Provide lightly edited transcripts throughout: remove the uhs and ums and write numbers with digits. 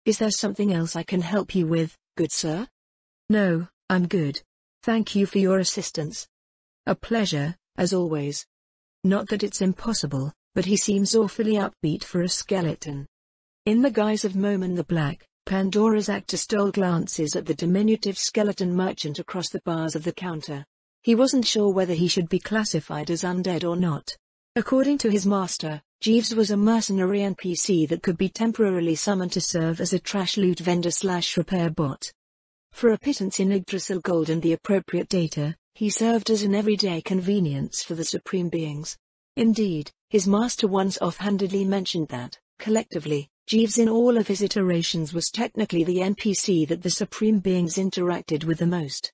Is there something else I can help you with, good sir? No, I'm good. Thank you for your assistance. A pleasure, as always. Not that it's impossible, but he seems awfully upbeat for a skeleton. In the guise of Moman the Black, Pandora's actor stole glances at the diminutive skeleton merchant across the bars of the counter. He wasn't sure whether he should be classified as undead or not. According to his master, Jeeves was a mercenary NPC that could be temporarily summoned to serve as a trash loot vendor/repair bot. For a pittance in Yggdrasil gold and the appropriate data, he served as an everyday convenience for the Supreme Beings. Indeed, his master once offhandedly mentioned that, collectively, Jeeves in all of his iterations was technically the NPC that the Supreme Beings interacted with the most.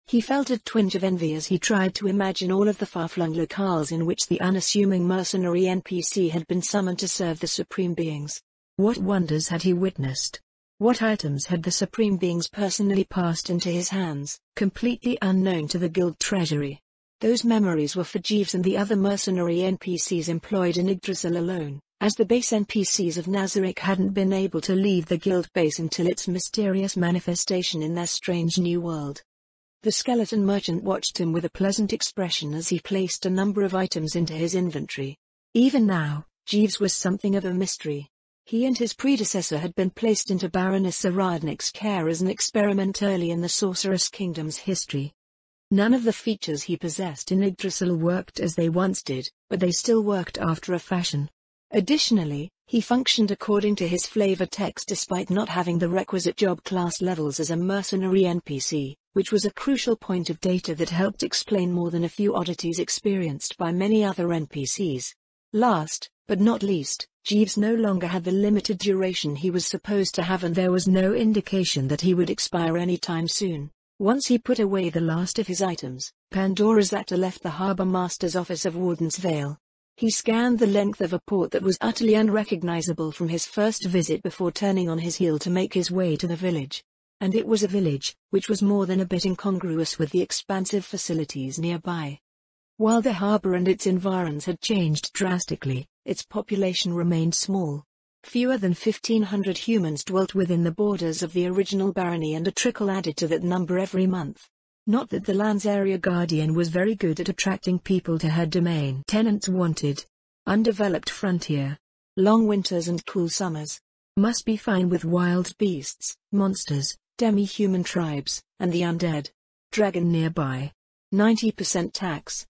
He felt a twinge of envy as he tried to imagine all of the far-flung locales in which the unassuming mercenary NPC had been summoned to serve the Supreme Beings. What wonders had he witnessed? What items had the Supreme Beings personally passed into his hands, completely unknown to the guild treasury? Those memories were for Jeeves and the other mercenary NPCs employed in Yggdrasil alone, as the base NPCs of Nazarick hadn't been able to leave the guild base until its mysterious manifestation in their strange new world. The skeleton merchant watched him with a pleasant expression as he placed a number of items into his inventory. Even now, Jeeves was something of a mystery. He and his predecessor had been placed into Baroness Saradnik's care as an experiment early in the Sorceress Kingdom's history. None of the features he possessed in Yggdrasil worked as they once did, but they still worked after a fashion. Additionally, he functioned according to his flavor text despite not having the requisite job class levels as a mercenary NPC, which was a crucial point of data that helped explain more than a few oddities experienced by many other NPCs. Last, but not least, Jeeves no longer had the limited duration he was supposed to have, and there was no indication that he would expire anytime soon. Once he put away the last of his items, Pandora's actor left the Harbour Master's office of Warden's Vale. He scanned the length of a port that was utterly unrecognizable from his first visit before turning on his heel to make his way to the village. And it was a village, which was more than a bit incongruous with the expansive facilities nearby. While the harbour and its environs had changed drastically, its population remained small. Fewer than 1,500 humans dwelt within the borders of the original barony, and a trickle added to that number every month. Not that the land's area guardian was very good at attracting people to her domain. Tenants wanted undeveloped frontier, long winters and cool summers. Must be fine with wild beasts, monsters, demi-human tribes, and the undead. Dragon nearby. 90% tax.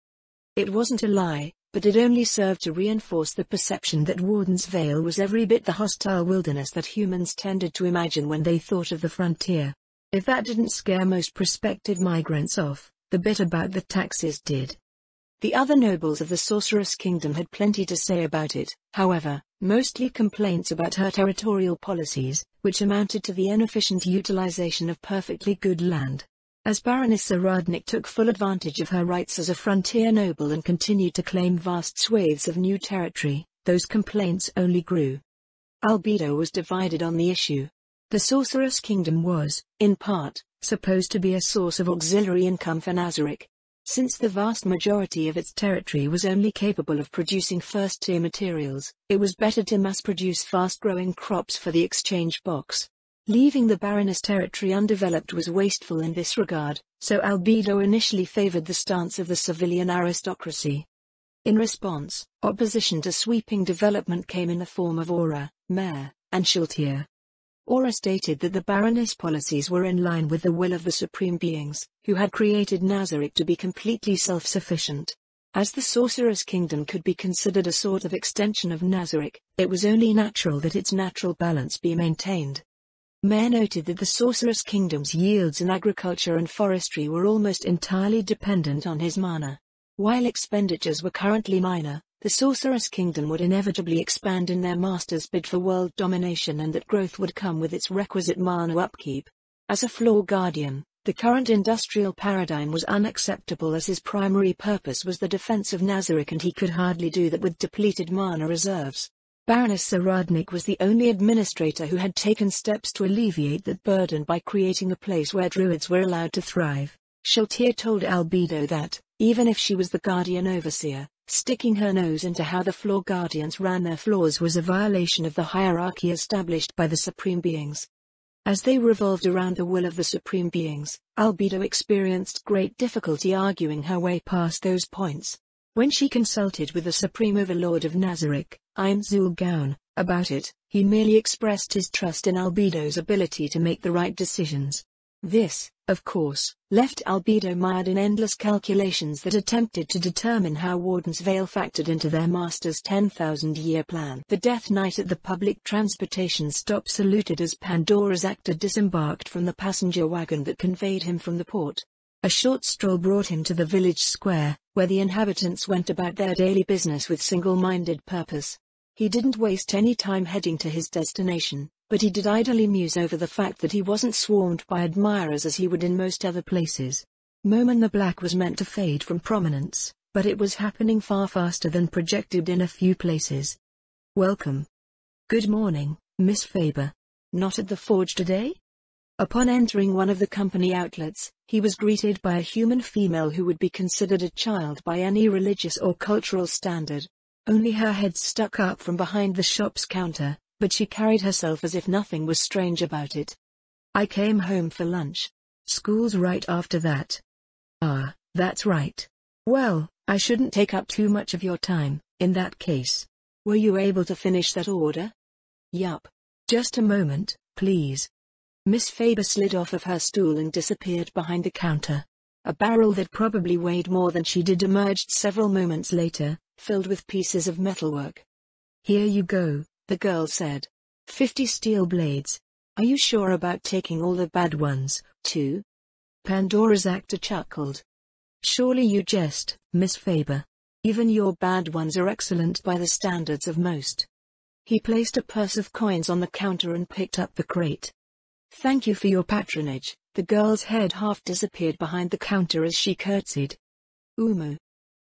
It wasn't a lie, but it only served to reinforce the perception that Warden's Vale was every bit the hostile wilderness that humans tended to imagine when they thought of the frontier. If that didn't scare most prospective migrants off, the bit about the taxes did. The other nobles of the Sorceress Kingdom had plenty to say about it, however, mostly complaints about her territorial policies, which amounted to the inefficient utilization of perfectly good land. As Baroness Saradnik took full advantage of her rights as a frontier noble and continued to claim vast swathes of new territory, those complaints only grew. Albedo was divided on the issue. The Sorceress Kingdom was, in part, supposed to be a source of auxiliary income for Nazarick. Since the vast majority of its territory was only capable of producing first-tier materials, it was better to mass-produce fast-growing crops for the exchange box. Leaving the Baroness territory undeveloped was wasteful in this regard, so Albedo initially favored the stance of the civilian aristocracy. In response, opposition to sweeping development came in the form of Aura, Mare, and Shiltir. Aura stated that the Baroness policies were in line with the will of the Supreme Beings, who had created Nazarick to be completely self-sufficient. As the Sorceress Kingdom could be considered a sort of extension of Nazarick, it was only natural that its natural balance be maintained. Mare noted that the Sorceress Kingdom's yields in agriculture and forestry were almost entirely dependent on his mana. While expenditures were currently minor, the Sorceress Kingdom would inevitably expand in their master's bid for world domination, and that growth would come with its requisite mana upkeep. As a floor guardian, the current industrial paradigm was unacceptable, as his primary purpose was the defense of Nazarick, and he could hardly do that with depleted mana reserves. Baroness Saradnik was the only administrator who had taken steps to alleviate that burden by creating a place where druids were allowed to thrive. Shiltir told Albedo that, Even if she was the guardian overseer, sticking her nose into how the floor guardians ran their floors was a violation of the hierarchy established by the supreme beings. As they revolved around the will of the supreme beings, Albedo experienced great difficulty arguing her way past those points. When she consulted with the supreme overlord of Nazarick, Zulgaun, about it, he merely expressed his trust in Albedo's ability to make the right decisions. This, of course, left Albedo mired in endless calculations that attempted to determine how Warden's Veil factored into their master's 10,000-year plan. The Death Knight at the public transportation stop saluted as Pandora's actor disembarked from the passenger wagon that conveyed him from the port. A short stroll brought him to the village square, where the inhabitants went about their daily business with single-minded purpose. He didn't waste any time heading to his destination, but he did idly muse over the fact that he wasn't swarmed by admirers as he would in most other places. Moman the Black was meant to fade from prominence, but it was happening far faster than projected in a few places. Welcome. Good morning, Miss Faber. Not at the forge today? Upon entering one of the company outlets, he was greeted by a human female who would be considered a child by any religious or cultural standard. Only her head stuck up from behind the shop's counter, but she carried herself as if nothing was strange about it. I came home for lunch. School's right after that. Ah, that's right. Well, I shouldn't take up too much of your time, in that case. Were you able to finish that order? Yup. Just a moment, please. Miss Faber slid off of her stool and disappeared behind the counter. A barrel that probably weighed more than she did emerged several moments later, filled with pieces of metalwork. Here you go, the girl said. 50 steel blades. Are you sure about taking all the bad ones, too? Pandora's actor chuckled. Surely you jest, Miss Faber. Even your bad ones are excellent by the standards of most. He placed a purse of coins on the counter and picked up the crate. Thank you for your patronage. The girl's head half disappeared behind the counter as she curtsied. Umu.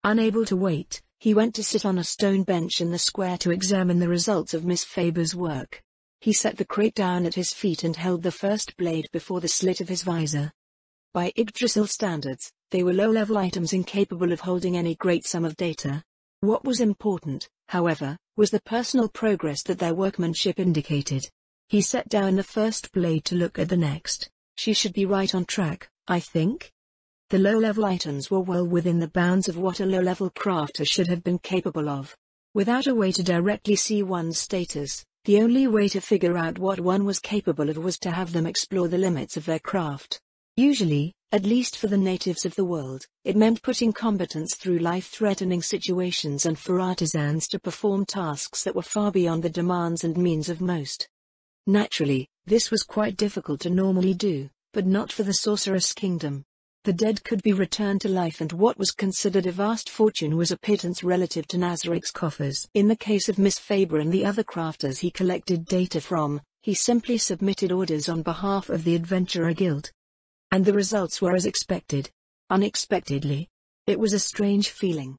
Unable to wait, he went to sit on a stone bench in the square to examine the results of Miss Faber's work. He set the crate down at his feet and held the first blade before the slit of his visor. By Yggdrasil standards, they were low-level items incapable of holding any great sum of data. What was important, however, was the personal progress that their workmanship indicated. He set down the first blade to look at the next. She should be right on track, I think. The low-level items were well within the bounds of what a low-level crafter should have been capable of. Without a way to directly see one's status, the only way to figure out what one was capable of was to have them explore the limits of their craft. Usually, at least for the natives of the world, it meant putting combatants through life-threatening situations and for artisans to perform tasks that were far beyond the demands and means of most. Naturally, this was quite difficult to normally do, but not for the Sorceress Kingdom. The dead could be returned to life, and what was considered a vast fortune was a pittance relative to Nazarick's coffers. In the case of Miss Faber and the other crafters he collected data from, he simply submitted orders on behalf of the Adventurer Guild. And the results were as expected. Unexpectedly. It was a strange feeling.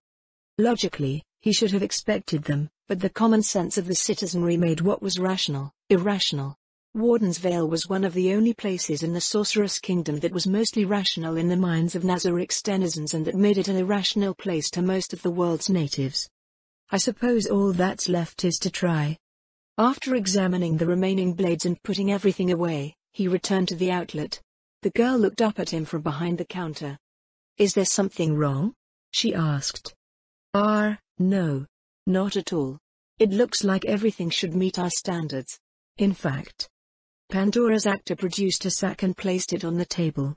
Logically, he should have expected them, but the common sense of the citizenry made what was rational, irrational. Warden's Vale was one of the only places in the Sorceress Kingdom that was mostly rational in the minds of Nazarick's denizens, and that made it an irrational place to most of the world's natives. I suppose all that's left is to try. After examining the remaining blades and putting everything away, he returned to the outlet. The girl looked up at him from behind the counter. Is there something wrong? She asked. No. Not at all. It looks like everything should meet our standards. In fact. Pandora's actor produced a sack and placed it on the table.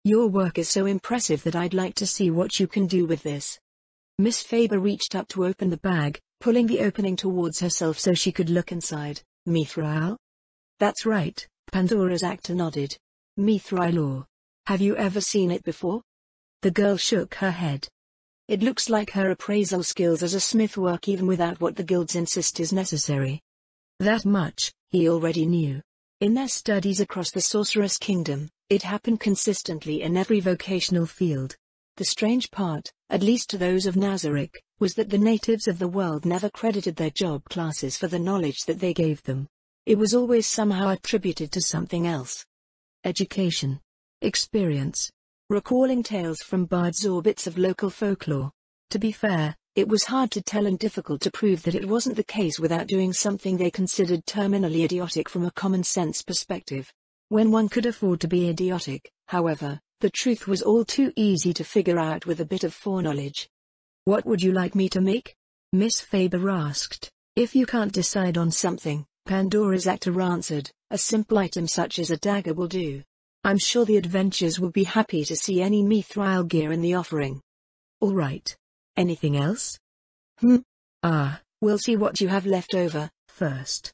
Your work is so impressive that I'd like to see what you can do with this. Miss Faber reached up to open the bag, pulling the opening towards herself so she could look inside. Mithril? That's right, Pandora's actor nodded. Mithril. Have you ever seen it before? The girl shook her head. It looks like her appraisal skills as a smith work even without what the guilds insist is necessary. That much, he already knew. In their studies across the Sorceress Kingdom, it happened consistently in every vocational field. The strange part, at least to those of Nazarick, was that the natives of the world never credited their job classes for the knowledge that they gave them. It was always somehow attributed to something else. Education. Experience. recalling tales from bards or bits of local folklore. To be fair, it was hard to tell and difficult to prove that it wasn't the case without doing something they considered terminally idiotic from a common-sense perspective. When one could afford to be idiotic, however, the truth was all too easy to figure out with a bit of foreknowledge. "What would you like me to make?" Miss Faber asked. "If you can't decide on something," Pandora's actor answered, "a simple item such as a dagger will do. I'm sure the adventurers will be happy to see any mithril gear in the offering." "All right. Anything else?" We'll see what you have left over, first."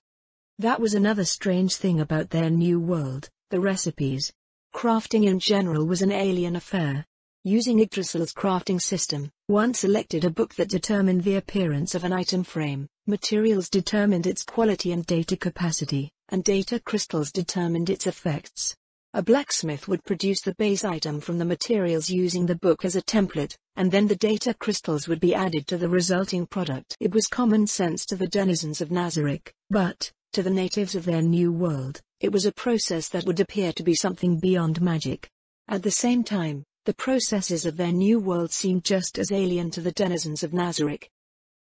That was another strange thing about their new world, the recipes. Crafting in general was an alien affair. Using Yggdrasil's crafting system, one selected a book that determined the appearance of an item frame, materials determined its quality and data capacity, and data crystals determined its effects. A blacksmith would produce the base item from the materials using the book as a template, and then the data crystals would be added to the resulting product. It was common sense to the denizens of Nazarick, but, to the natives of their new world, it was a process that would appear to be something beyond magic. At the same time, the processes of their new world seemed just as alien to the denizens of Nazarick.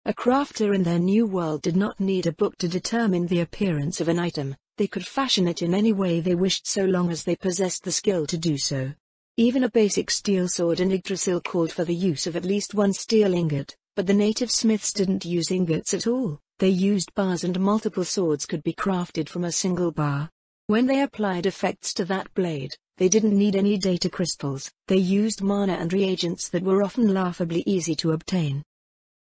A crafter in their new world did not need a book to determine the appearance of an item. They could fashion it in any way they wished so long as they possessed the skill to do so. Even a basic steel sword in Yggdrasil called for the use of at least one steel ingot, but the native smiths didn't use ingots at all. They used bars, and multiple swords could be crafted from a single bar. When they applied effects to that blade, they didn't need any data crystals. They used mana and reagents that were often laughably easy to obtain.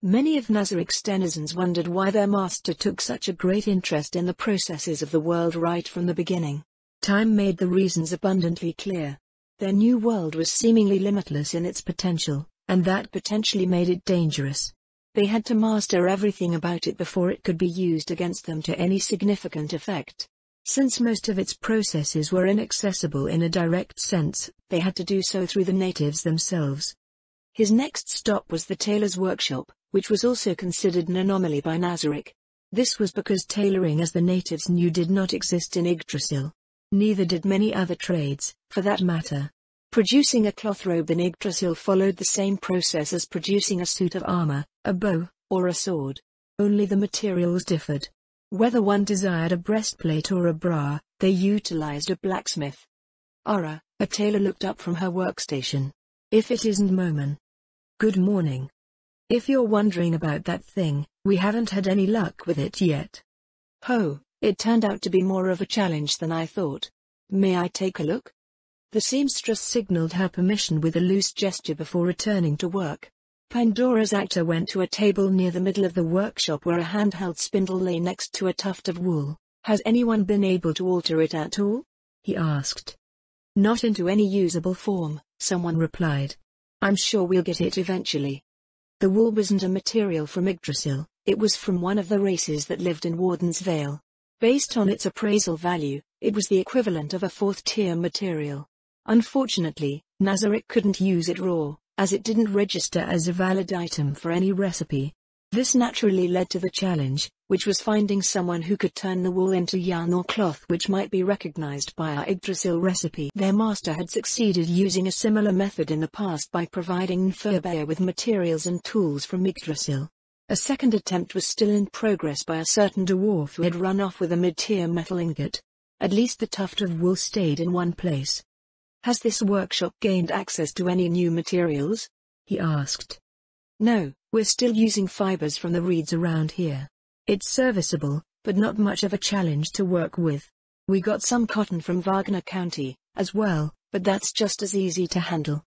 Many of Nazarick's denizens wondered why their master took such a great interest in the processes of the world right from the beginning. Time made the reasons abundantly clear. Their new world was seemingly limitless in its potential, and that potentially made it dangerous. They had to master everything about it before it could be used against them to any significant effect. Since most of its processes were inaccessible in a direct sense, they had to do so through the natives themselves. His next stop was the tailor's workshop, which was also considered an anomaly by Nazarick. This was because tailoring as the natives knew did not exist in Yggdrasil. Neither did many other trades, for that matter. Producing a cloth robe in Yggdrasil followed the same process as producing a suit of armor, a bow, or a sword. Only the materials differed. Whether one desired a breastplate or a bra, they utilized a blacksmith. "Ara," a tailor looked up from her workstation. "If it isn't Moman." "Good morning. If you're wondering about that thing, we haven't had any luck with it yet." "Oh, it turned out to be more of a challenge than I thought. May I take a look?" The seamstress signaled her permission with a loose gesture before returning to work. Pandora's actor went to a table near the middle of the workshop where a handheld spindle lay next to a tuft of wool. "Has anyone been able to alter it at all?" he asked. "Not into any usable form," someone replied. "I'm sure we'll get it eventually." The wool wasn't a material from Yggdrasil, it was from one of the races that lived in Warden's Vale. Based on its appraisal value, it was the equivalent of a fourth-tier material. Unfortunately, Nazarick couldn't use it raw, as it didn't register as a valid item for any recipe. This naturally led to the challenge, which was finding someone who could turn the wool into yarn or cloth which might be recognized by our Yggdrasil recipe. Their master had succeeded using a similar method in the past by providing Nfurbear with materials and tools from Yggdrasil. A second attempt was still in progress by a certain dwarf who had run off with a mid-tier metal ingot. At least the tuft of wool stayed in one place. "Has this workshop gained access to any new materials?" he asked. "No, we're still using fibers from the reeds around here. It's serviceable, but not much of a challenge to work with. We got some cotton from Wagner County, as well, but that's just as easy to handle.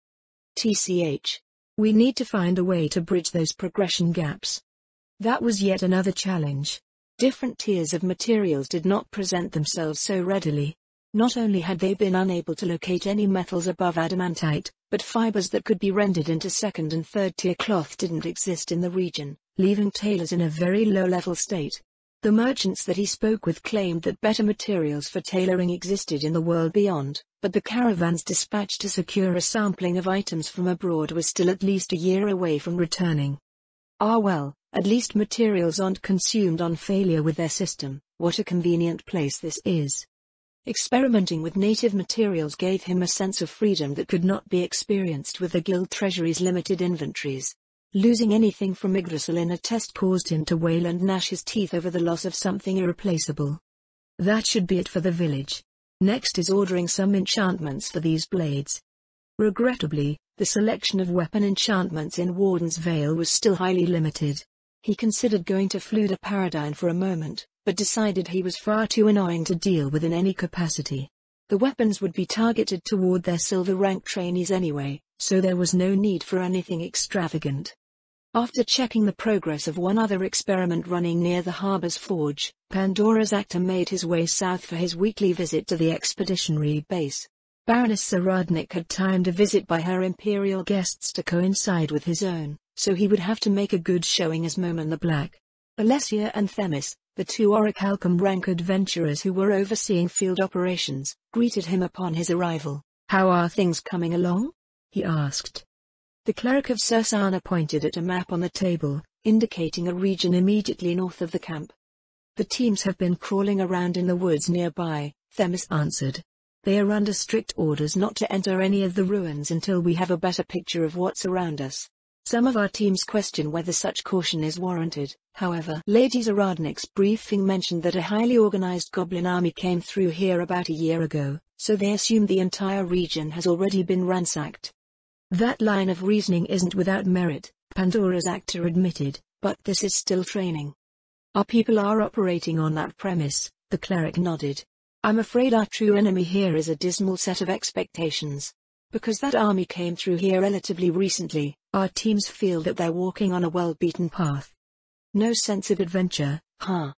TCH. We need to find a way to bridge those progression gaps." That was yet another challenge. Different tiers of materials did not present themselves so readily. Not only had they been unable to locate any metals above adamantite, but fibers that could be rendered into second and third tier cloth didn't exist in the region, leaving tailors in a very low-level state. The merchants that he spoke with claimed that better materials for tailoring existed in the world beyond, but the caravans dispatched to secure a sampling of items from abroad was still at least a year away from returning. Ah well, at least materials aren't consumed on failure with their system. What a convenient place this is. Experimenting with native materials gave him a sense of freedom that could not be experienced with the guild treasury's limited inventories. Losing anything from Yggdrasil in a test caused him to wail and gnash his teeth over the loss of something irreplaceable. That should be it for the village. Next is ordering some enchantments for these blades. Regrettably, the selection of weapon enchantments in Warden's Vale was still highly limited. He considered going to Fluda Paradine for a moment, but decided he was far too annoying to deal with in any capacity. The weapons would be targeted toward their silver rank trainees anyway, so there was no need for anything extravagant. After checking the progress of one other experiment running near the harbor's forge, Pandora's actor made his way south for his weekly visit to the expeditionary base. Baroness Saradnik had timed a visit by her imperial guests to coincide with his own, so he would have to make a good showing as Moman the Black. Alessia and Themis, the two Orichalcum rank adventurers who were overseeing field operations, greeted him upon his arrival. "How are things coming along?" he asked. The cleric of Sursana pointed at a map on the table, indicating a region immediately north of the camp. "The teams have been crawling around in the woods nearby," Themis answered. "They are under strict orders not to enter any of the ruins until we have a better picture of what's around us. Some of our teams question whether such caution is warranted, however." Lady Zaradnik's briefing mentioned that a highly organized goblin army came through here about a year ago, so they assume the entire region has already been ransacked. "That line of reasoning isn't without merit," Pandora's actor admitted, "but this is still training." "Our people are operating on that premise," the cleric nodded. "I'm afraid our true enemy here is a dismal set of expectations. Because that army came through here relatively recently, our teams feel that they're walking on a well-beaten path." "No sense of adventure, huh?"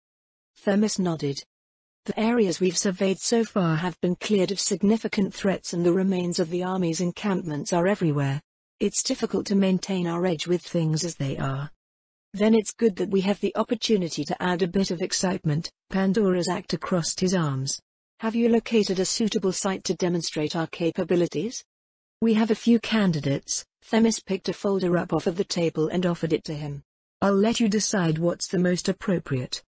Themis nodded. "The areas we've surveyed so far have been cleared of significant threats and the remains of the army's encampments are everywhere. It's difficult to maintain our edge with things as they are." "Then it's good that we have the opportunity to add a bit of excitement." Pandora's actor crossed his arms. "Have you located a suitable site to demonstrate our capabilities?" "We have a few candidates." Themis picked a folder up off of the table and offered it to him. "I'll let you decide what's the most appropriate."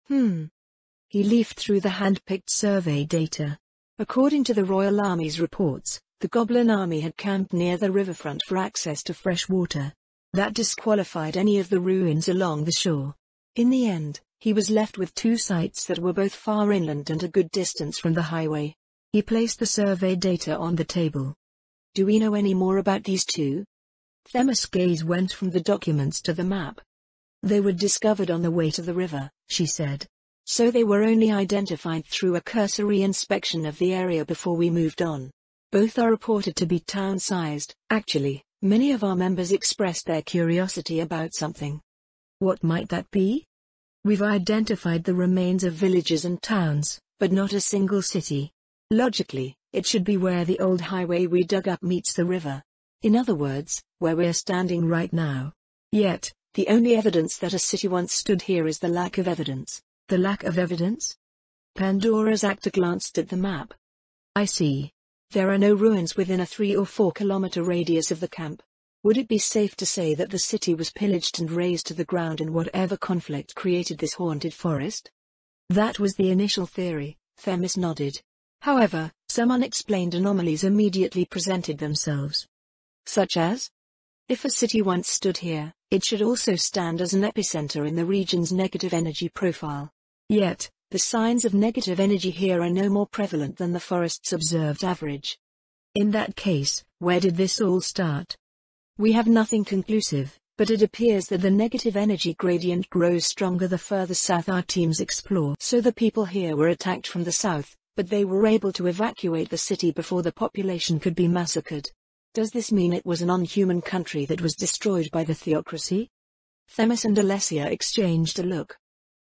He leafed through the hand-picked survey data. According to the Royal Army's reports, the Goblin Army had camped near the riverfront for access to fresh water. That disqualified any of the ruins along the shore. In the end, he was left with two sites that were both far inland and a good distance from the highway. He placed the survey data on the table. "Do we know any more about these two?" Themis' gaze went from the documents to the map. "They were discovered on the way to the river," she said. "So they were only identified through a cursory inspection of the area before we moved on. Both are reported to be town-sized. Actually, many of our members expressed their curiosity about something." "What might that be?" "We've identified the remains of villages and towns, but not a single city. Logically, it should be where the old highway we dug up meets the river. In other words, where we're standing right now. Yet, the only evidence that a city once stood here is the lack of evidence." "The lack of evidence?" Pandora's actor glanced at the map. "I see. There are no ruins within a 3 or 4 kilometer radius of the camp. Would it be safe to say that the city was pillaged and razed to the ground in whatever conflict created this haunted forest?" "That was the initial theory," Themis nodded. "However, some unexplained anomalies immediately presented themselves." "Such as?" "If a city once stood here, it should also stand as an epicenter in the region's negative energy profile. Yet, the signs of negative energy here are no more prevalent than the forest's observed average." "In that case, where did this all start?" "We have nothing conclusive, but it appears that the negative energy gradient grows stronger the further south our teams explore." "So the people here were attacked from the south, but they were able to evacuate the city before the population could be massacred. Does this mean it was an unhuman country that was destroyed by the theocracy?" Themis and Alessia exchanged a look.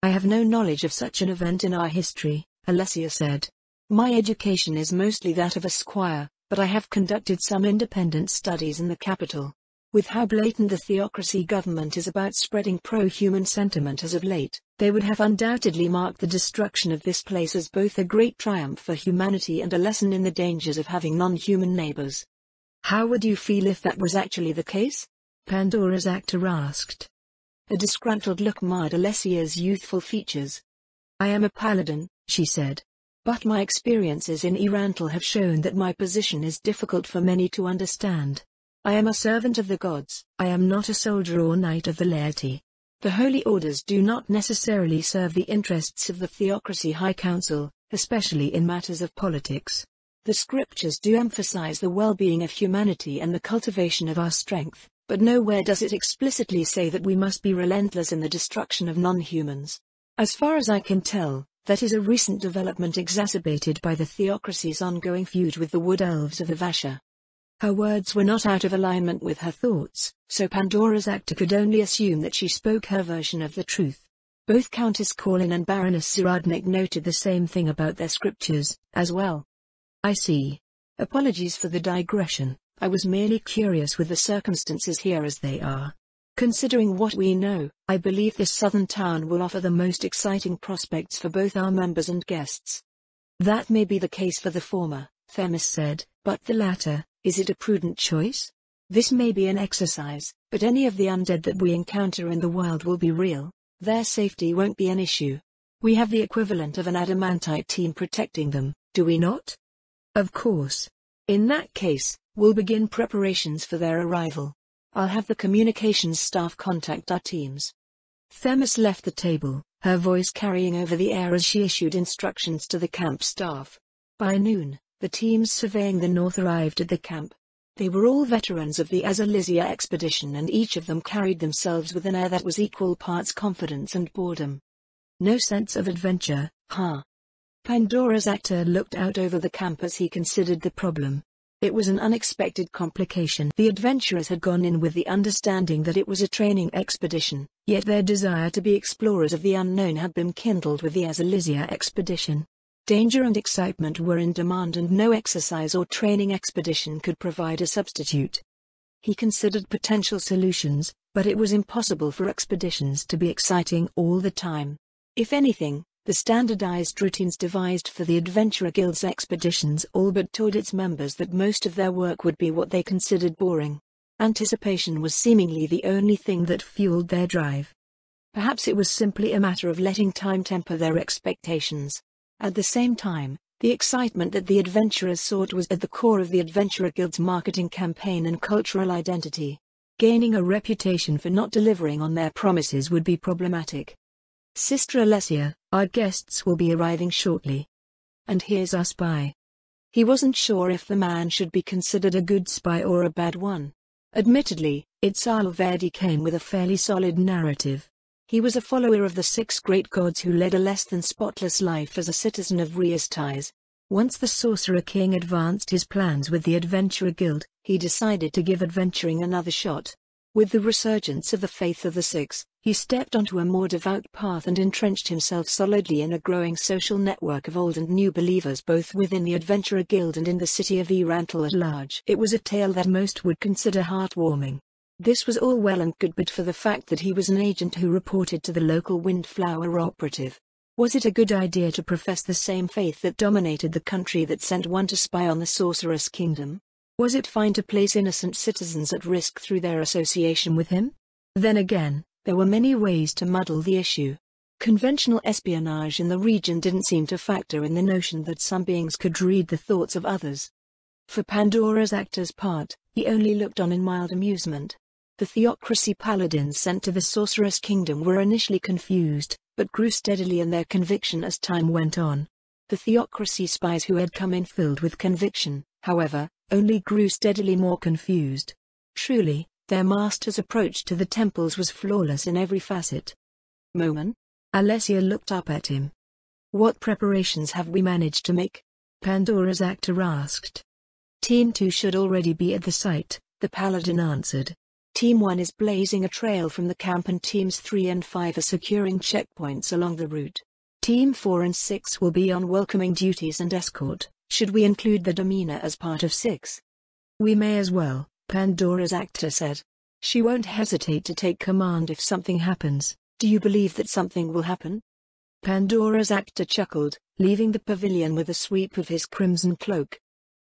"I have no knowledge of such an event in our history," Alessia said. "My education is mostly that of a squire, but I have conducted some independent studies in the capital. With how blatant the theocracy government is about spreading pro-human sentiment as of late, they would have undoubtedly marked the destruction of this place as both a great triumph for humanity and a lesson in the dangers of having non-human neighbors." "How would you feel if that was actually the case?" Pandora's actor asked. A disgruntled look marred Alessia's youthful features. "I am a paladin," she said. But my experiences in Erantle have shown that my position is difficult for many to understand. I am a servant of the gods. I am not a soldier or knight of the laity. The holy orders do not necessarily serve the interests of the Theocracy High Council, especially in matters of politics. The scriptures do emphasize the well-being of humanity and the cultivation of our strength, but nowhere does it explicitly say that we must be relentless in the destruction of non-humans. As far as I can tell, that is a recent development exacerbated by the Theocracy's ongoing feud with the Wood Elves of Avasha. Her words were not out of alignment with her thoughts, so Pandora's actor could only assume that she spoke her version of the truth. Both Countess Corlin and Baroness Zaradnik noted the same thing about their scriptures, as well. I see. Apologies for the digression, I was merely curious with the circumstances here as they are. Considering what we know, I believe this southern town will offer the most exciting prospects for both our members and guests. That may be the case for the former, Themis said, but the latter, is it a prudent choice? This may be an exercise, but any of the undead that we encounter in the wild will be real. Their safety won't be an issue. We have the equivalent of an adamantite team protecting them, do we not? Of course. In that case, we'll begin preparations for their arrival. I'll have the communications staff contact our teams. Themis left the table, her voice carrying over the air as she issued instructions to the camp staff. By noon, the teams surveying the north arrived at the camp. They were all veterans of the Azalizia expedition and each of them carried themselves with an air that was equal parts confidence and boredom. No sense of adventure, huh? Pandora's actor looked out over the camp as he considered the problem. It was an unexpected complication. The adventurers had gone in with the understanding that it was a training expedition, yet their desire to be explorers of the unknown had been kindled with the Azalizia expedition. Danger and excitement were in demand and no exercise or training expedition could provide a substitute. He considered potential solutions, but it was impossible for expeditions to be exciting all the time. If anything, the standardized routines devised for the Adventurer Guild's expeditions all but told its members that most of their work would be what they considered boring. Anticipation was seemingly the only thing that fueled their drive. Perhaps it was simply a matter of letting time temper their expectations. At the same time, the excitement that the adventurers sought was at the core of the Adventurer Guild's marketing campaign and cultural identity. Gaining a reputation for not delivering on their promises would be problematic. Sister Alessia, our guests will be arriving shortly. And here's our spy. He wasn't sure if the man should be considered a good spy or a bad one. Admittedly, Itzalverdi came with a fairly solid narrative. He was a follower of the 6 great gods who led a less than spotless life as a citizen of Riastais. Once the Sorcerer King advanced his plans with the Adventurer Guild, he decided to give adventuring another shot. With the resurgence of the faith of the 6, he stepped onto a more devout path and entrenched himself solidly in a growing social network of old and new believers both within the Adventurer Guild and in the city of Erantle at large. It was a tale that most would consider heartwarming. This was all well and good but for the fact that he was an agent who reported to the local Windflower operative. Was it a good idea to profess the same faith that dominated the country that sent one to spy on the Sorceress Kingdom? Was it fine to place innocent citizens at risk through their association with him? Then again, there were many ways to muddle the issue. Conventional espionage in the region didn't seem to factor in the notion that some beings could read the thoughts of others. For Pandora's actor's part, he only looked on in mild amusement. The Theocracy paladins sent to the Sorceress Kingdom were initially confused, but grew steadily in their conviction as time went on. The Theocracy spies who had come in filled with conviction, however, only grew steadily more confused. Truly, their master's approach to the temples was flawless in every facet. Moman? Alessia looked up at him. What preparations have we managed to make? Pandora's actor asked. Team 2 should already be at the site, the paladin answered. Team 1 is blazing a trail from the camp and Teams 3 and 5 are securing checkpoints along the route. Team 4 and 6 will be on welcoming duties and escort. Should we include the Domina as part of 6? We may as well, Pandora's actor said. She won't hesitate to take command if something happens. Do you believe that something will happen? Pandora's actor chuckled, leaving the pavilion with a sweep of his crimson cloak.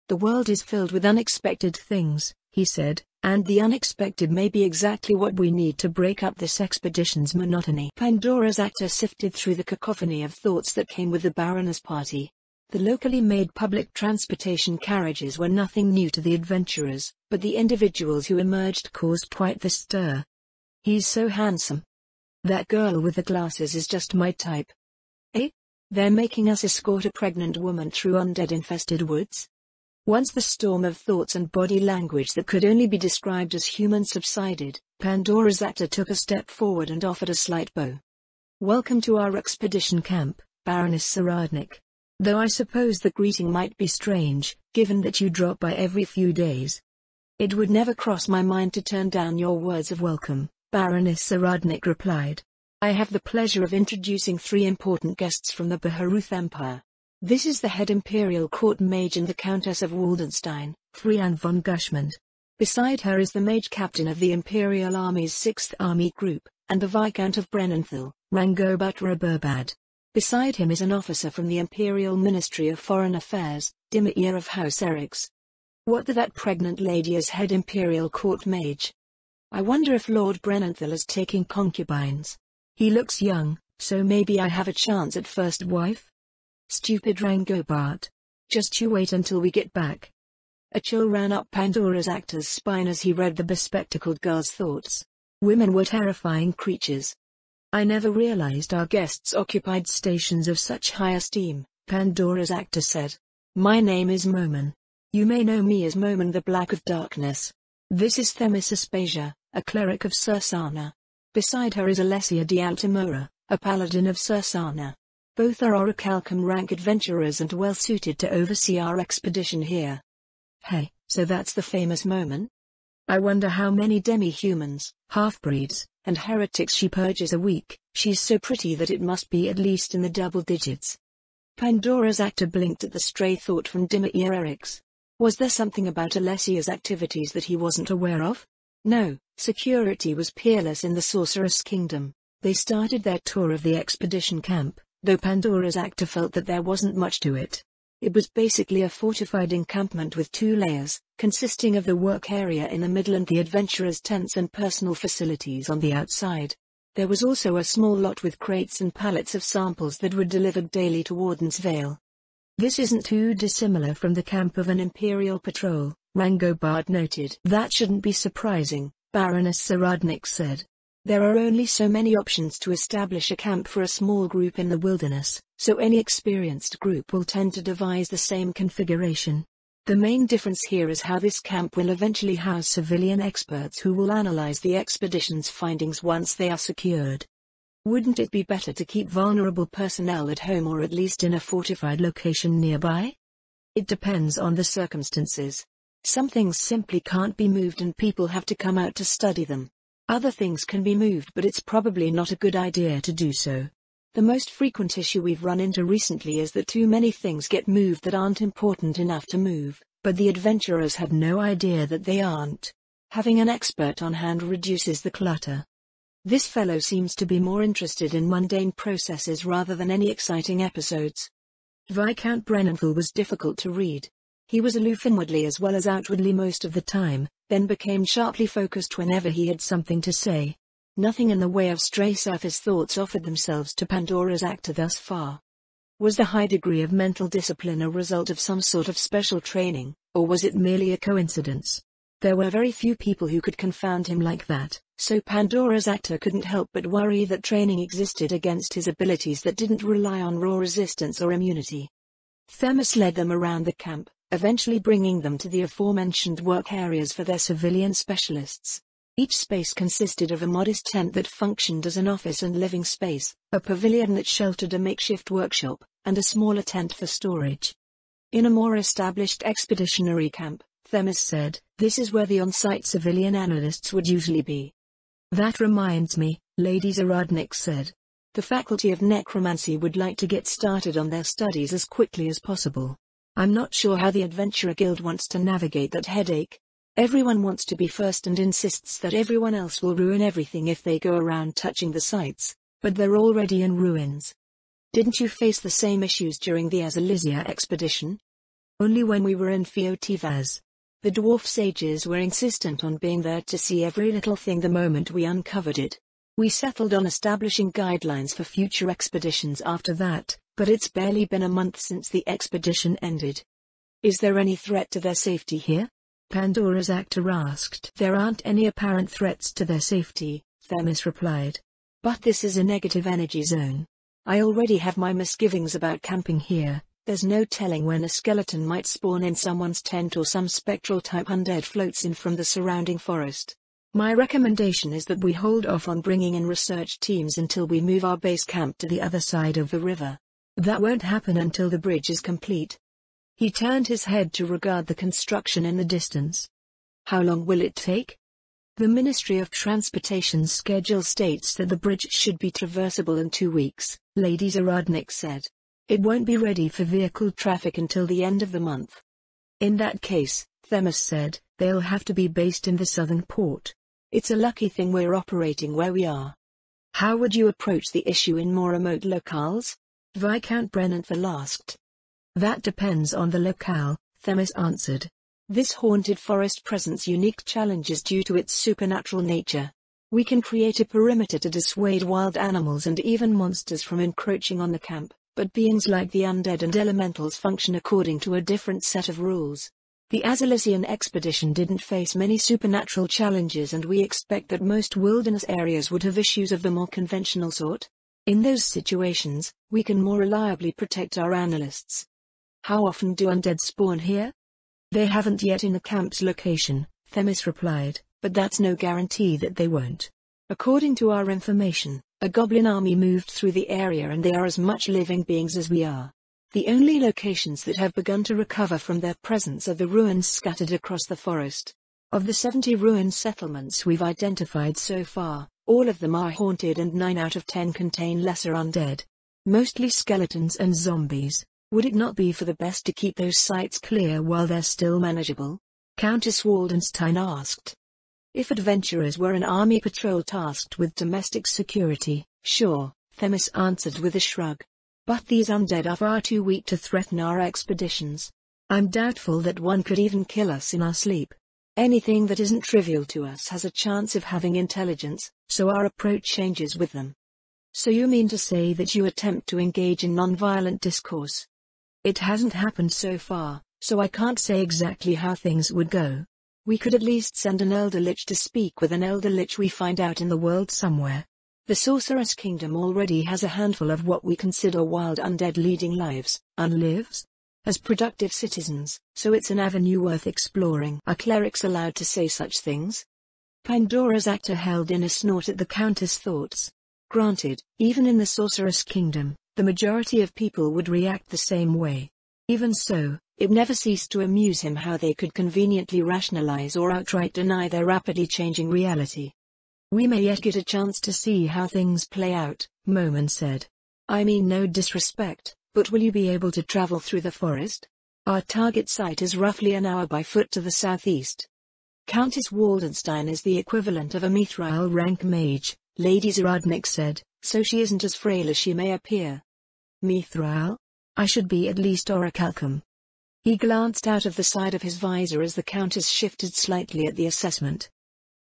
The world is filled with unexpected things, he said, and the unexpected may be exactly what we need to break up this expedition's monotony. Pandora's actor sifted through the cacophony of thoughts that came with the Baroness party. The locally made public transportation carriages were nothing new to the adventurers, but the individuals who emerged caused quite the stir. "He's so handsome. That girl with the glasses is just my type." "Eh? They're making us escort a pregnant woman through undead-infested woods?" Once the storm of thoughts and body language that could only be described as human subsided, Pandora's actor took a step forward and offered a slight bow. "Welcome to our expedition camp, Baroness Saradnik. Though I suppose the greeting might be strange, given that you drop by every few days." "It would never cross my mind to turn down your words of welcome," Baroness Saradnik replied. "I have the pleasure of introducing 3 important guests from the Baharuth Empire. This is the head Imperial Court Mage and the Countess of Waldenstein, Frian von Gushmund. Beside her is the Mage Captain of the Imperial Army's 6th Army Group, and the Viscount of Brennenthal, Rangobert Burbad. Beside him is an officer from the Imperial Ministry of Foreign Affairs, Dimir of House Eriks. What the that pregnant lady is head Imperial Court Mage. I wonder if Lord Brennenthal is taking concubines. He looks young, so maybe I have a chance at first wife?" "Stupid Rangobart. Just you wait until we get back." A chill ran up Pandora's actor's spine as he read the bespectacled girl's thoughts. Women were terrifying creatures. "I never realized our guests occupied stations of such high esteem," Pandora's actor said. "My name is Moman. You may know me as Moman the Black of Darkness. This is Themis Aspasia, a cleric of Sursana. Beside her is Alessia de Altamora, a paladin of Sursana. Both are Orichalcum rank adventurers and well suited to oversee our expedition here." "Hey, so that's the famous Moman? I wonder how many demi-humans, half-breeds, and heretics she purges a week. She's so pretty that it must be at least in the double digits." Pandora's actor blinked at the stray thought from Dimir Eriks. Was there something about Alessia's activities that he wasn't aware of? No, security was peerless in the Sorceress Kingdom. They started their tour of the expedition camp, though Pandora's actor felt that there wasn't much to it. It was basically a fortified encampment with 2 layers, consisting of the work area in the middle and the adventurers' tents and personal facilities on the outside. There was also a small lot with crates and pallets of samples that were delivered daily to Warden's Vale. "This isn't too dissimilar from the camp of an Imperial patrol," Rangobard noted. "That shouldn't be surprising," Baroness Saradnik said. "There are only so many options to establish a camp for a small group in the wilderness, so any experienced group will tend to devise the same configuration. The main difference here is how this camp will eventually house civilian experts who will analyze the expedition's findings once they are secured. Wouldn't it be better to keep vulnerable personnel at home or at least in a fortified location nearby? It depends on the circumstances. Some things simply can't be moved and people have to come out to study them. Other things can be moved, but it's probably not a good idea to do so. The most frequent issue we've run into recently is that too many things get moved that aren't important enough to move, but the adventurers have no idea that they aren't. Having an expert on hand reduces the clutter. This fellow seems to be more interested in mundane processes rather than any exciting episodes." Viscount Brennenthal was difficult to read. He was aloof inwardly as well as outwardly most of the time, then became sharply focused whenever he had something to say. Nothing in the way of stray surface thoughts offered themselves to Pandora's actor thus far. Was the high degree of mental discipline a result of some sort of special training, or was it merely a coincidence? There were very few people who could confound him like that, so Pandora's actor couldn't help but worry that training existed against his abilities that didn't rely on raw resistance or immunity. Themis led them around the camp, eventually bringing them to the aforementioned work areas for their civilian specialists. Each space consisted of a modest tent that functioned as an office and living space, a pavilion that sheltered a makeshift workshop, and a smaller tent for storage. In a more established expeditionary camp, Themis said, this is where the on-site civilian analysts would usually be. That reminds me, Lady Zaradnik said. The Faculty of Necromancy would like to get started on their studies as quickly as possible. I'm not sure how the Adventurer Guild wants to navigate that headache. Everyone wants to be first and insists that everyone else will ruin everything if they go around touching the sites, but they're already in ruins. Didn't you face the same issues during the Azalizia expedition? Only when we were in Fiotivaz. The dwarf sages were insistent on being there to see every little thing the moment we uncovered it. We settled on establishing guidelines for future expeditions after that, But it's barely been a month since the expedition ended. Is there any threat to their safety here? Pandora's actor asked. There aren't any apparent threats to their safety, Themis replied. But this is a negative energy zone. I already have my misgivings about camping here. There's no telling when a skeleton might spawn in someone's tent or some spectral-type undead floats in from the surrounding forest. My recommendation is that we hold off on bringing in research teams until we move our base camp to the other side of the river. That won't happen until the bridge is complete. He turned his head to regard the construction in the distance. How long will it take? The Ministry of Transportation's schedule states that the bridge should be traversable in 2 weeks, Lady Zaradnik said. It won't be ready for vehicle traffic until the end of the month. In that case, Themis said, they'll have to be based in the southern port. It's a lucky thing we're operating where we are. How would you approach the issue in more remote locales? Viscount Brennanthal asked. That depends on the locale, Themis answered. This haunted forest presents unique challenges due to its supernatural nature. We can create a perimeter to dissuade wild animals and even monsters from encroaching on the camp, but beings like the undead and elementals function according to a different set of rules. The Azalician expedition didn't face many supernatural challenges, and we expect that most wilderness areas would have issues of the more conventional sort. In those situations, we can more reliably protect our analysts. How often do undead spawn here? They haven't yet in the camp's location, Themis replied, but that's no guarantee that they won't. According to our information, a goblin army moved through the area and they are as much living beings as we are. The only locations that have begun to recover from their presence are the ruins scattered across the forest. Of the 70 ruin settlements we've identified so far, all of them are haunted and 9 out of 10 contain lesser undead. Mostly skeletons and zombies. Would it not be for the best to keep those sites clear while they're still manageable? Countess Waldenstein asked. If adventurers were an army patrol tasked with domestic security, sure, Themis answered with a shrug. But these undead are far too weak to threaten our expeditions. I'm doubtful that one could even kill us in our sleep. Anything that isn't trivial to us has a chance of having intelligence, so our approach changes with them. So you mean to say that you attempt to engage in non-violent discourse? It hasn't happened so far, so I can't say exactly how things would go. We could at least send an Elder Lich to speak with an Elder Lich we find out in the world somewhere. The Sorceress Kingdom already has a handful of what we consider wild undead leading lives, unlives, as productive citizens, so it's an avenue worth exploring. Are clerics allowed to say such things? Pandora's actor held in a snort at the Countess' thoughts. Granted, even in the Sorceress Kingdom, the majority of people would react the same way. Even so, it never ceased to amuse him how they could conveniently rationalize or outright deny their rapidly changing reality. We may yet get a chance to see how things play out, Moman said. I mean no disrespect, but will you be able to travel through the forest? Our target site is roughly an hour by foot to the southeast. Countess Waldenstein is the equivalent of a mithril rank mage, Lady Zaradnik said, so she isn't as frail as she may appear. Mithril? I should be at least orichalcum. He glanced out of the side of his visor as the Countess shifted slightly at the assessment.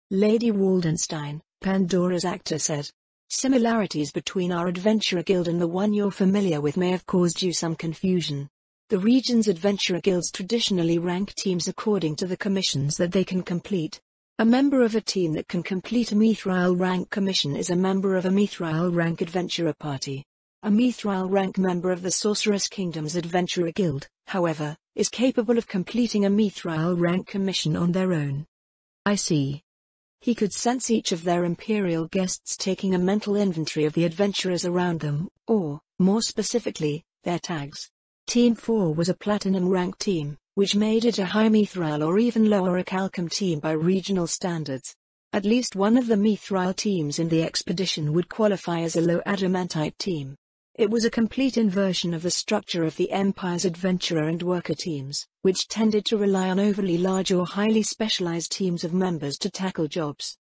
Lady Waldenstein, Pandora's actor said. Similarities between our adventurer guild and the one you're familiar with may have caused you some confusion. The region's adventurer guilds traditionally rank teams according to the commissions that they can complete. A member of a team that can complete a mithril rank commission is a member of a mithril rank adventurer party. A mithril rank member of the Sorceress Kingdom's adventurer guild, however, is capable of completing a mithril rank commission on their own. I see. He could sense each of their imperial guests taking a mental inventory of the adventurers around them, or, more specifically, their tags. Team 4 was a platinum rank team, which made it a high mithril or even lower orichalcum team by regional standards. At least one of the mithril teams in the expedition would qualify as a low adamantite team. It was a complete inversion of the structure of the Empire's adventurer and worker teams, which tended to rely on overly large or highly specialized teams of members to tackle jobs.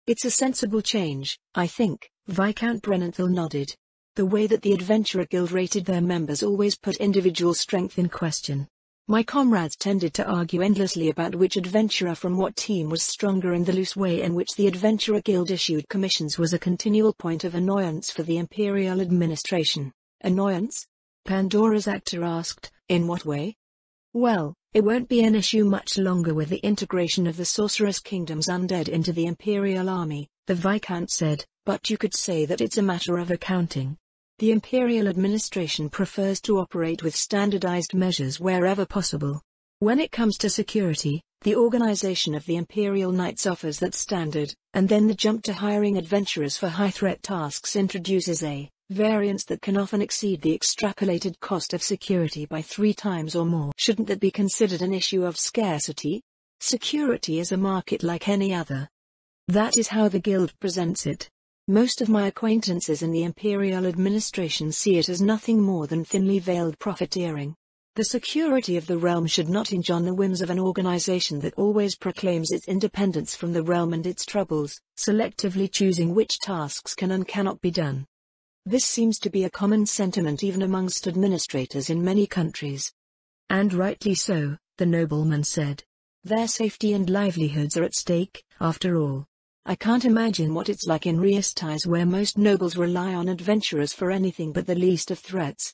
It's a sensible change, I think, Viscount Brennanthal nodded. The way that the Adventurer Guild rated their members always put individual strength in question. My comrades tended to argue endlessly about which adventurer from what team was stronger, and the loose way in which the Adventurer Guild issued commissions was a continual point of annoyance for the Imperial administration. Annoyance? Pandora's actor asked. In what way? Well, it won't be an issue much longer with the integration of the Sorceress Kingdom's undead into the Imperial Army, the Viscount said, but you could say that it's a matter of accounting. The Imperial administration prefers to operate with standardized measures wherever possible. When it comes to security, the organization of the Imperial Knights offers that standard, and then the jump to hiring adventurers for high-threat tasks introduces a variance that can often exceed the extrapolated cost of security by 3 times or more. Shouldn't that be considered an issue of scarcity? Security is a market like any other. That is how the Guild presents it. Most of my acquaintances in the Imperial administration see it as nothing more than thinly veiled profiteering. The security of the realm should not hinge on the whims of an organization that always proclaims its independence from the realm and its troubles, selectively choosing which tasks can and cannot be done. This seems to be a common sentiment even amongst administrators in many countries. And rightly so, the nobleman said. Their safety and livelihoods are at stake, after all. I can't imagine what it's like in Riestais, where most nobles rely on adventurers for anything but the least of threats.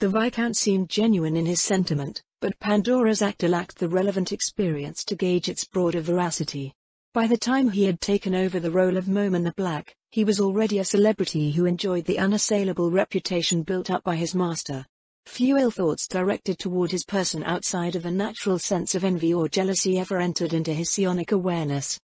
The Viscount seemed genuine in his sentiment, but Pandora's actor lacked the relevant experience to gauge its broader veracity. By the time he had taken over the role of Moman the Black, he was already a celebrity who enjoyed the unassailable reputation built up by his master. Few ill thoughts directed toward his person outside of a natural sense of envy or jealousy ever entered into his psionic awareness.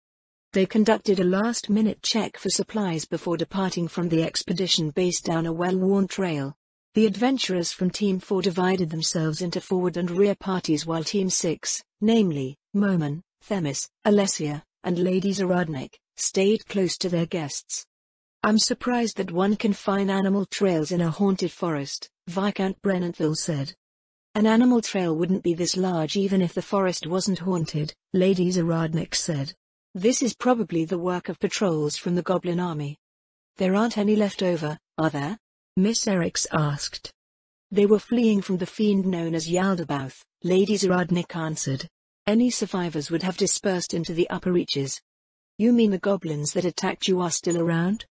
They conducted a last-minute check for supplies before departing from the expedition base down a well-worn trail. The adventurers from Team 4 divided themselves into forward and rear parties while Team 6, namely, Moman, Themis, Alessia, and Lady Zaradnik, stayed close to their guests. I'm surprised that one can find animal trails in a haunted forest, Viscount Brenenthal said. An animal trail wouldn't be this large even if the forest wasn't haunted, Lady Zaradnik said. This is probably the work of patrols from the Goblin army. There aren't any left over, are there? Miss Eriks asked. They were fleeing from the fiend known as Yaldabaoth, Lady Zaradnik answered. Any survivors would have dispersed into the upper reaches. You mean the goblins that attacked you are still around?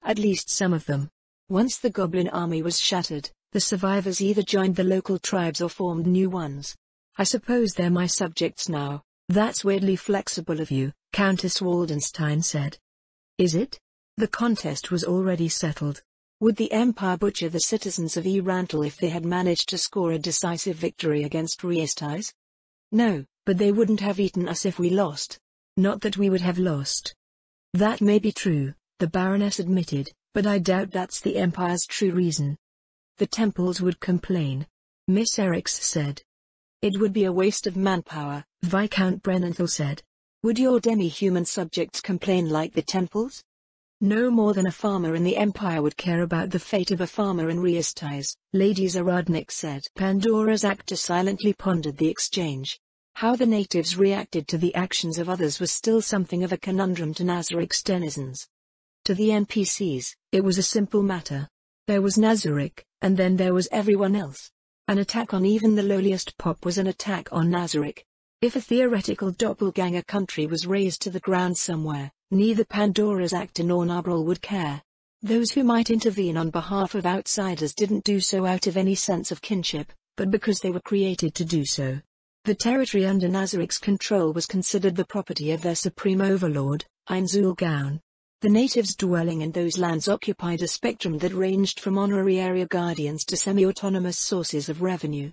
At least some of them. Once the Goblin army was shattered, the survivors either joined the local tribes or formed new ones. I suppose they're my subjects now. That's weirdly flexible of you, Countess Waldenstein said. Is it? The contest was already settled. Would the Empire butcher the citizens of Erantal if they had managed to score a decisive victory against Riestais? No, but they wouldn't have eaten us if we lost. Not that we would have lost. That may be true, the Baroness admitted, but I doubt that's the Empire's true reason. The temples would complain. Miss Eriks said. It would be a waste of manpower, Viscount Brenenthal said. Would your demi-human subjects complain like the temples? No more than a farmer in the Empire would care about the fate of a farmer in Riestais, Lady Zaradnik said. Pandora's actor silently pondered the exchange. How the natives reacted to the actions of others was still something of a conundrum to Nazarik's denizens. To the NPCs, it was a simple matter. There was Nazarik, and then there was everyone else. An attack on even the lowliest pop was an attack on Nazarik. If a theoretical doppelganger country was razed to the ground somewhere, neither Pandora's actor nor Nabril would care. Those who might intervene on behalf of outsiders didn't do so out of any sense of kinship, but because they were created to do so. The territory under Nazarik's control was considered the property of their supreme overlord, Ainzul Gaun. The natives dwelling in those lands occupied a spectrum that ranged from honorary area guardians to semi-autonomous sources of revenue.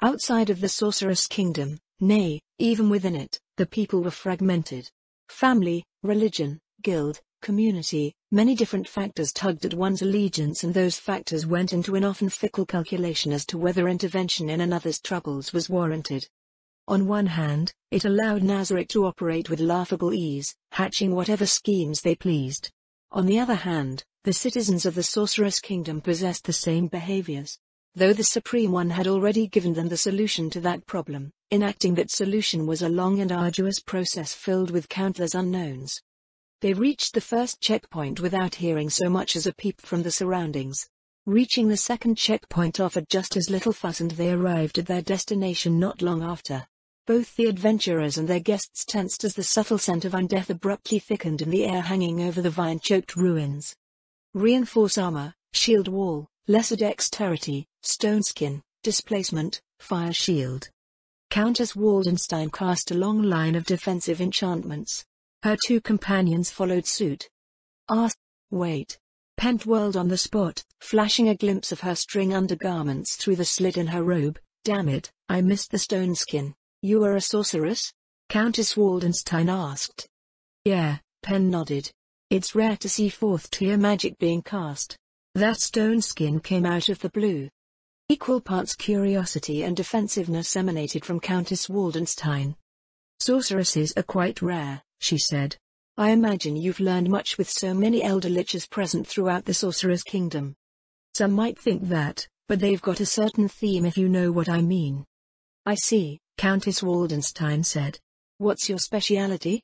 Outside of the Sorceress Kingdom, nay, even within it, the people were fragmented. Family, religion, guild, community, many different factors tugged at one's allegiance, and those factors went into an often fickle calculation as to whether intervention in another's troubles was warranted. On one hand, it allowed Nazarik to operate with laughable ease, hatching whatever schemes they pleased. On the other hand, the citizens of the Sorceress Kingdom possessed the same behaviors. Though the Supreme One had already given them the solution to that problem, enacting that solution was a long and arduous process filled with countless unknowns. They reached the first checkpoint without hearing so much as a peep from the surroundings. Reaching the second checkpoint offered just as little fuss, and they arrived at their destination not long after. Both the adventurers and their guests tensed as the subtle scent of undeath abruptly thickened in the air hanging over the vine-choked ruins. Reinforce armor, shield wall, lesser dexterity, stone skin, displacement, fire shield. Countess Waldenstein cast a long line of defensive enchantments. Her two companions followed suit. Wait. Pent whirled on the spot, flashing a glimpse of her string undergarments through the slit in her robe. Damn it, I missed the stone skin. You are a sorceress? Countess Waldenstein asked. Yeah, Pen nodded. It's rare to see fourth-tier magic being cast. That stone skin came out of the blue. Equal parts curiosity and defensiveness emanated from Countess Waldenstein. Sorceresses are quite rare, she said. I imagine you've learned much with so many elder liches present throughout the Sorcerer's Kingdom. Some might think that, but they've got a certain theme if you know what I mean. I see, Countess Waldenstein said. What's your speciality?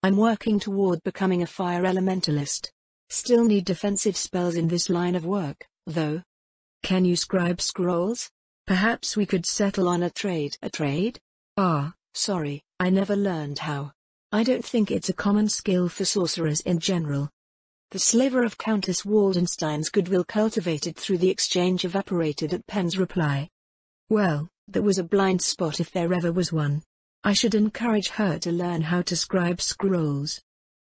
I'm working toward becoming a fire elementalist. Still need defensive spells in this line of work, though. Can you scribe scrolls? Perhaps we could settle on a trade. A trade? Sorry, I never learned how. I don't think it's a common skill for sorcerers in general. The sliver of Countess Waldenstein's goodwill cultivated through the exchange evaporated at Pen's reply. Well, that was a blind spot if there ever was one. I should encourage her to learn how to scribe scrolls.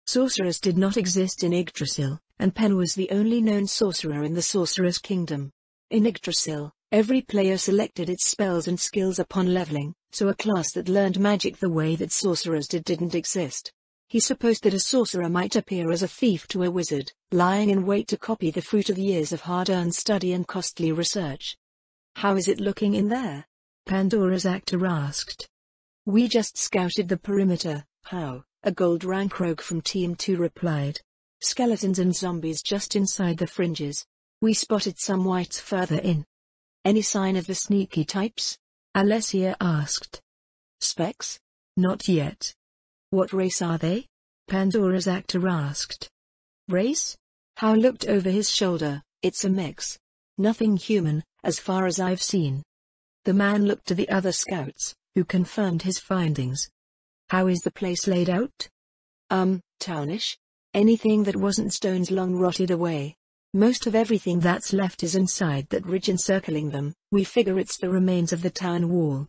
Sorcerers did not exist in Yggdrasil, and Pen was the only known sorcerer in the Sorcerer's Kingdom. In Yggdrasil, every player selected its spells and skills upon leveling, so a class that learned magic the way that sorcerers didn't exist. He supposed that a sorcerer might appear as a thief to a wizard, lying in wait to copy the fruit of years of hard-earned study and costly research. How is it looking in there? Pandora's actor asked. We just scouted the perimeter. How? A gold rank rogue from Team 2 replied. Skeletons and zombies just inside the fringes. We spotted some wights further in. Any sign of the sneaky types? Alessia asked. Specs? Not yet. What race are they? Pandora's actor asked. Race? Hal looked over his shoulder. It's a mix. Nothing human, as far as I've seen. The man looked to the other scouts, who confirmed his findings. How is the place laid out? Townish. Anything that wasn't stone's long rotted away. Most of everything that's left is inside that ridge encircling them. We figure it's the remains of the town wall.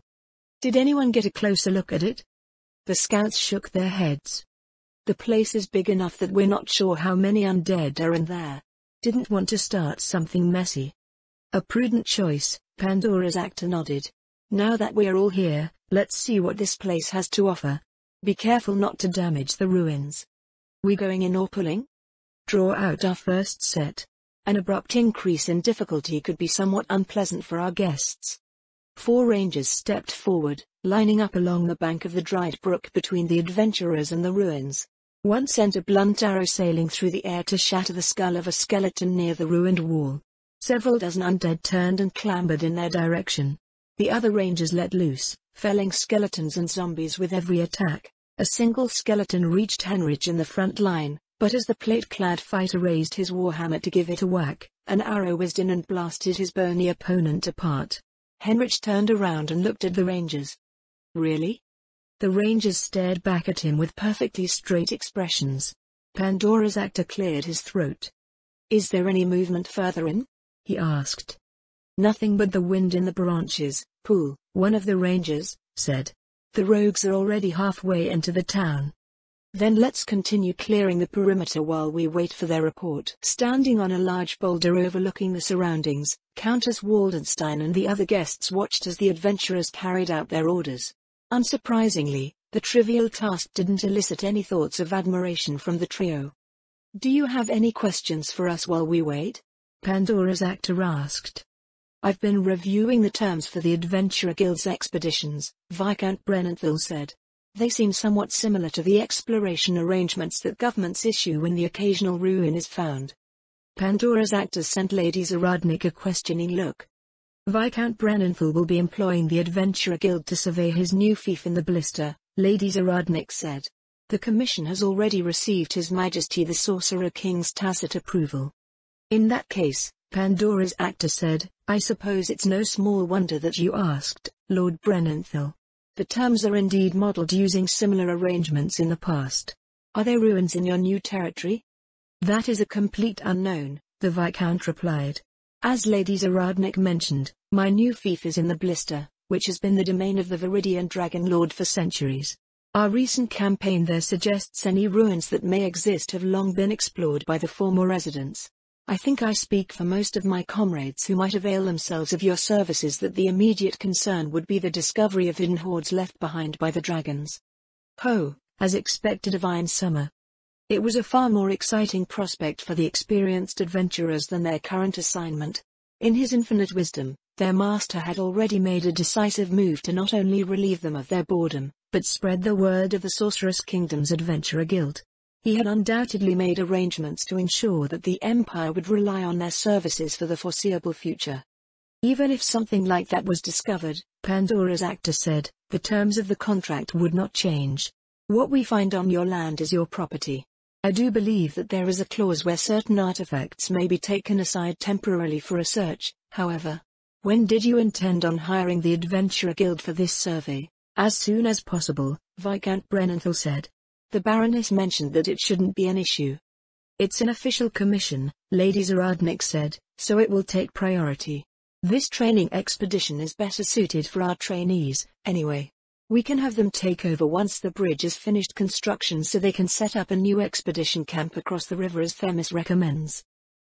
Did anyone get a closer look at it? The scouts shook their heads. The place is big enough that we're not sure how many undead are in there. Didn't want to start something messy. A prudent choice, Pandora's actor nodded. Now that we're all here, let's see what this place has to offer. Be careful not to damage the ruins. We going in or pulling? Draw out our first set. An abrupt increase in difficulty could be somewhat unpleasant for our guests. 4 rangers stepped forward, lining up along the bank of the dried brook between the adventurers and the ruins. One sent a blunt arrow sailing through the air to shatter the skull of a skeleton near the ruined wall. Several dozen undead turned and clambered in their direction. The other rangers let loose, felling skeletons and zombies with every attack. A single skeleton reached Henrich in the front line, but as the plate-clad fighter raised his warhammer to give it a whack, an arrow whizzed in and blasted his bony opponent apart. Henrich turned around and looked at the rangers. Really? The rangers stared back at him with perfectly straight expressions. Pandora's actor cleared his throat. Is there any movement further in? He asked. Nothing but the wind in the branches, Pool, one of the rangers, said. The rogues are already halfway into the town. Then let's continue clearing the perimeter while we wait for their report. Standing on a large boulder overlooking the surroundings, Countess Waldenstein and the other guests watched as the adventurers carried out their orders. Unsurprisingly, the trivial task didn't elicit any thoughts of admiration from the trio. Do you have any questions for us while we wait? Pandora's actor asked. I've been reviewing the terms for the Adventurer Guild's expeditions, Viscount Brennanthal said. They seem somewhat similar to the exploration arrangements that governments issue when the occasional ruin is found. Pandora's actor sent Lady Zaradnik a questioning look. Viscount Brennanthal will be employing the Adventurer Guild to survey his new fief in the Blister, Lady Zaradnik said. The commission has already received His Majesty the Sorcerer King's tacit approval. In that case, Pandora's actor said, I suppose it's no small wonder that you asked, Lord Brennanthal. The terms are indeed modelled using similar arrangements in the past. Are there ruins in your new territory? That is a complete unknown, the Viscount replied. As Lady Zaradnik mentioned, my new fief is in the blister, which has been the domain of the Viridian Dragon Lord for centuries. Our recent campaign there suggests any ruins that may exist have long been explored by the former residents. I think I speak for most of my comrades who might avail themselves of your services that the immediate concern would be the discovery of hidden hoards left behind by the dragons. Ho, as expected, divine summer. It was a far more exciting prospect for the experienced adventurers than their current assignment. In his infinite wisdom, their master had already made a decisive move to not only relieve them of their boredom, but spread the word of the Sorceress Kingdom's Adventurer Guild. He had undoubtedly made arrangements to ensure that the Empire would rely on their services for the foreseeable future. Even if something like that was discovered, Pandora's actor said, the terms of the contract would not change. What we find on your land is your property. I do believe that there is a clause where certain artifacts may be taken aside temporarily for a search, however. When did you intend on hiring the Adventurer Guild for this survey? As soon as possible, Viscount Brennanthal said. The Baroness mentioned that it shouldn't be an issue. It's an official commission, Lady Zaradnik said, so it will take priority. This training expedition is better suited for our trainees, anyway. We can have them take over once the bridge is finished construction so they can set up a new expedition camp across the river as Themis recommends.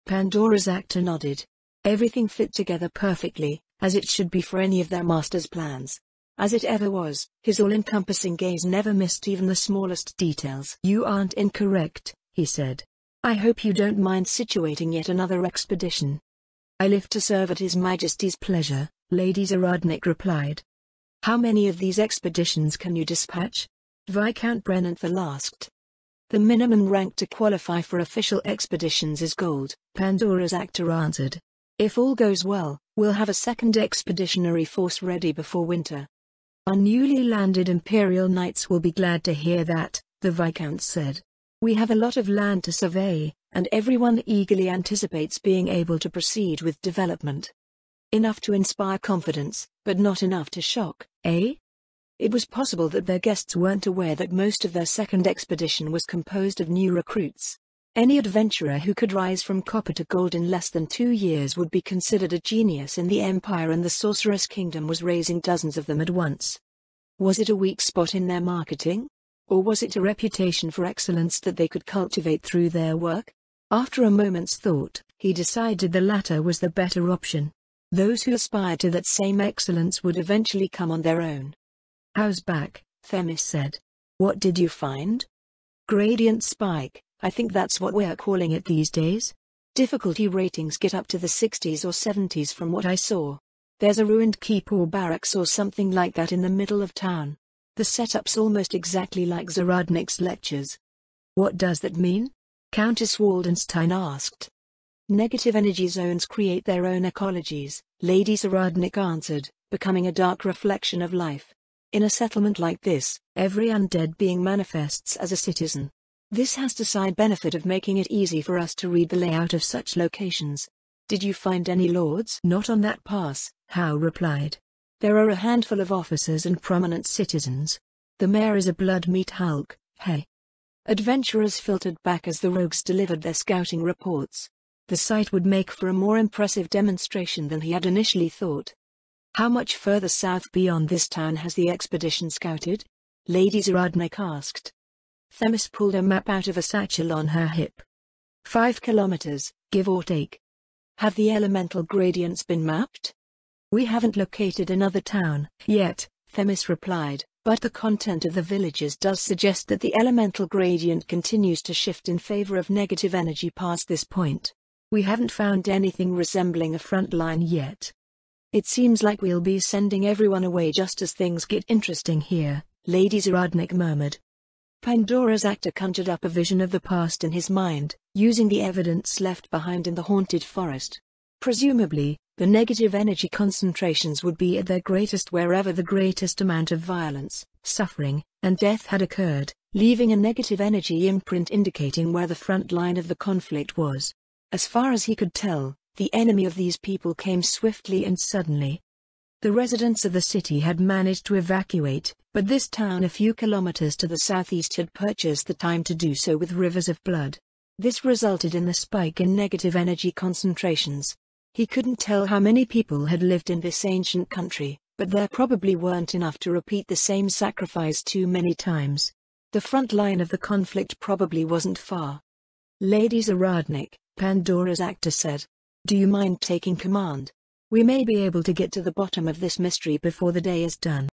Pandora's actor nodded. Everything fit together perfectly, as it should be for any of their master's plans. As it ever was, his all-encompassing gaze never missed even the smallest details. You aren't incorrect, he said. I hope you don't mind situating yet another expedition. I live to serve at His Majesty's pleasure, Lady Zaradnik replied. How many of these expeditions can you dispatch? Viscount Brennanthal asked. The minimum rank to qualify for official expeditions is gold, Pandora's actor answered. If all goes well, we'll have a second expeditionary force ready before winter. Our newly landed Imperial Knights will be glad to hear that, the Viscount said. We have a lot of land to survey, and everyone eagerly anticipates being able to proceed with development. Enough to inspire confidence, but not enough to shock, eh? It was possible that their guests weren't aware that most of their second expedition was composed of new recruits. Any adventurer who could rise from copper to gold in less than 2 years would be considered a genius in the Empire, and the Sorceress Kingdom was raising dozens of them at once. Was it a weak spot in their marketing? Or was it a reputation for excellence that they could cultivate through their work? After a moment's thought, he decided the latter was the better option. Those who aspired to that same excellence would eventually come on their own. How's back? Themis said. What did you find? Gradient spike, I think that's what we're calling it these days. Difficulty ratings get up to the 60s or 70s from what I saw. There's a ruined keep or barracks or something like that in the middle of town. The setup's almost exactly like Zaradnik's lectures. What does that mean? Countess Waldenstein asked. Negative energy zones create their own ecologies, Lady Zaradnik answered, becoming a dark reflection of life. In a settlement like this, every undead being manifests as a citizen. This has the side benefit of making it easy for us to read the layout of such locations. Did you find any lords? Not on that pass, Howe replied. There are a handful of officers and prominent citizens. The mayor is a blood-meat hulk, hey. Adventurers filtered back as the rogues delivered their scouting reports. The sight would make for a more impressive demonstration than he had initially thought. How much further south beyond this town has the expedition scouted? Lady Zaradnik asked. Themis pulled a map out of a satchel on her hip. 5 kilometers, give or take. Have the elemental gradients been mapped? We haven't located another town yet, Themis replied, but the content of the villages does suggest that the elemental gradient continues to shift in favor of negative energy past this point. We haven't found anything resembling a front line yet. It seems like we'll be sending everyone away just as things get interesting here, Lady Zaradnik murmured. Pandora's actor conjured up a vision of the past in his mind, using the evidence left behind in the haunted forest. Presumably, the negative energy concentrations would be at their greatest wherever the greatest amount of violence, suffering, and death had occurred, leaving a negative energy imprint indicating where the front line of the conflict was. As far as he could tell, the enemy of these people came swiftly and suddenly. The residents of the city had managed to evacuate, but this town a few kilometers to the southeast had purchased the time to do so with rivers of blood. This resulted in the spike in negative energy concentrations. He couldn't tell how many people had lived in this ancient country, but there probably weren't enough to repeat the same sacrifice too many times. The front line of the conflict probably wasn't far. Lady Zaradnik, Pandora's actor said. Do you mind taking command? We may be able to get to the bottom of this mystery before the day is done.